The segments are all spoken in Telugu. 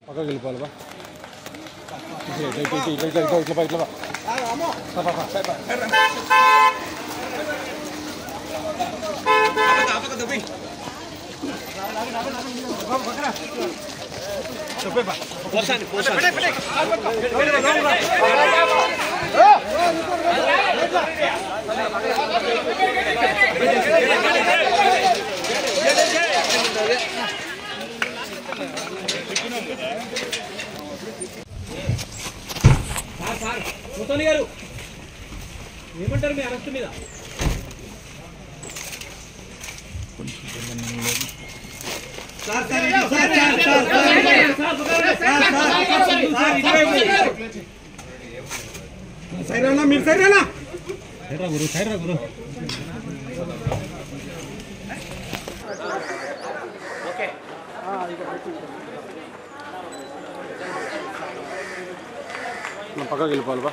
పక్కకి వెళ్ళిపోవాలి బా ఇట్లా ఇట్లా ముతోని గారు ఏమంటారు మీ అరెస్ట్ మీద? సైరానా మీరు సైరానా సైరా గురు పక్కకి వెళ్ళిపోవాలి బా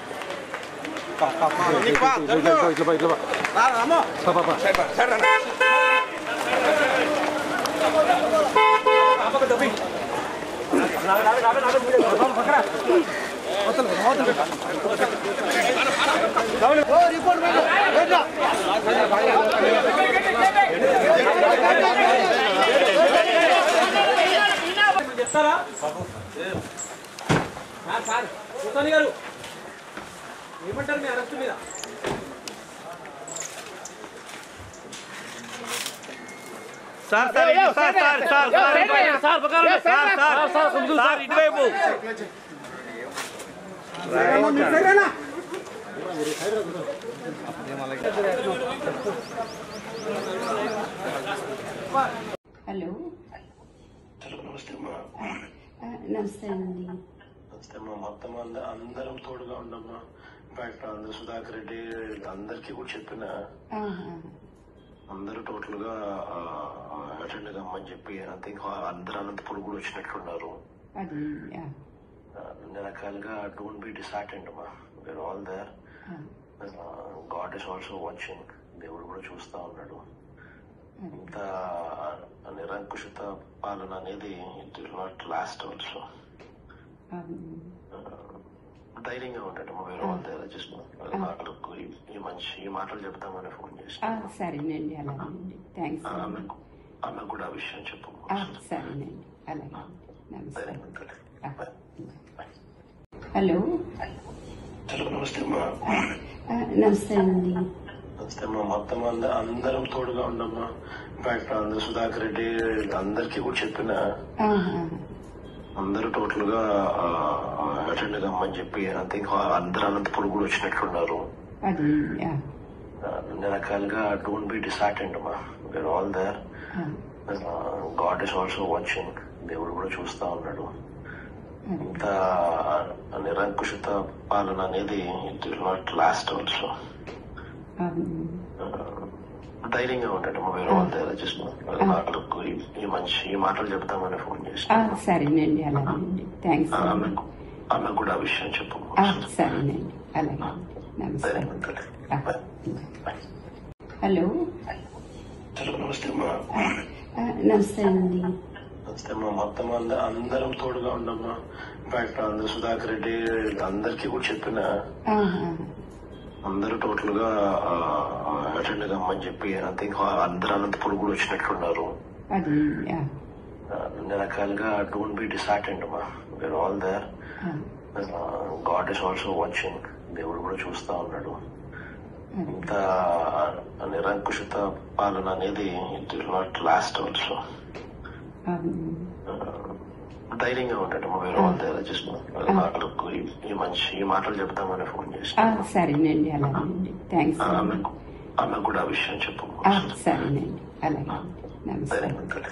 చెప్తారా సార్ ముతోని గారు ఏమంటారు మీ అరెస్ట్ మీద? ఇటువైపు హలో నమస్తే అమ్మా. నమస్తే అండి. నమస్తే అమ్మా. మొత్తం అందరం తోడుగా ఉండమ్మా. ఇన్ఫాక్ట్ అందరు సుధాకర్ రెడ్డి అందరికీ కూడా చెప్పిన అందరూ టోటల్ గా అటెండ్ కమ్మని చెప్పి ఐ థింక్ అందరు అనంతపురం కూడా వచ్చినట్లున్నారు. అన్ని రకాలుగా డోంట్ బి డిసార్టెండ్ అమ్మా. We are all there. God is also watching. దేవుడు కూడా చూస్తా ఉన్నాడు. ఇంత నిరంకుశిత పాలన అనేది it will not last also. ధైర్యంగా ఉంటాడు. వేరే వాళ్ళ దగ్గర జస్ట్ ఈ మాటలు చెప్తామని ఫోన్ చేసి సరేనండి. అలాగేనండి. థ్యాంక్స్. ఆమెకు కూడా ఆ విషయం చెప్పు. సరేనండి. అలాగే. ధైర్యంగా ఉంటాడు. హలో నమస్తే అమ్మా. నమస్తే అండి. నమస్తే అమ్మా. మొత్తం అందరం తోడుగా ఉండమ్మా. ఇన్ఫాక్ట్ అందరు సుధాకర్ రెడ్డి అందరికీ కూడా చెప్పిన అందరూ టోటల్ గా అటెండ్ కమ్మని చెప్పి ఐ థింక్ అందరు అనంతపురం కూడా వచ్చినట్లున్నారు. అన్ని రకాలుగా డోంట్ బి డిసార్టెండ్ అమ్మా. We are all there. God is also watching. దేవుడు కూడా చూస్తా ఉన్నాడు. ఇంత నిరంకుశిత పాలన అనేది it will not last also. ధైర్యంగా ఉంటాడు. వేరే వాళ్ళ దగ్గర జస్ట్ ఈ మాటలు చెప్తామని ఫోన్ చేసి సరేనండి. అలాగేనండి. థ్యాంక్స్. ఆమెకు కూడా ఆ విషయం చెప్పు. సరేనండి. అలాగే. ధైర్యంగా ఉంటాడు. హలో నమస్తే అమ్మా. నమస్తే అండి. నమస్తే అమ్మా. మొత్తం అందరం తోడుగా ఉండమ్మా. ఇన్ఫాక్ట్ అందరు సుధాకర్ రెడ్డి అందరికీ కూడా చెప్పిన అందరూ టోటల్ గా అటెండ్ కమ్మని చెప్పి ఐ థింక్ అందరు అనంతపురం కూడా వచ్చినట్లున్నారు. అన్ని రకాలుగా డోంట్ బి డిసార్టెండ్ అమ్మా. We are all there. God is also watching. దేవుడు కూడా చూస్తా ఉన్నాడు. ఇంత నిరంకుశిత పాలన అనేది it will not last also. ధైర్యంగా ఉంటాడు. వేరే వాళ్ళ దగ్గర జస్ట్ ఈ మాటలు చెప్తామని ఫోన్ చేసి సరేనండి. అలాగేనండి. థ్యాంక్స్. ఆమెకు కూడా ఆ విషయం చెప్పు. సరేనండి. అలాగే. ధైర్యంగా ఉంటాడు.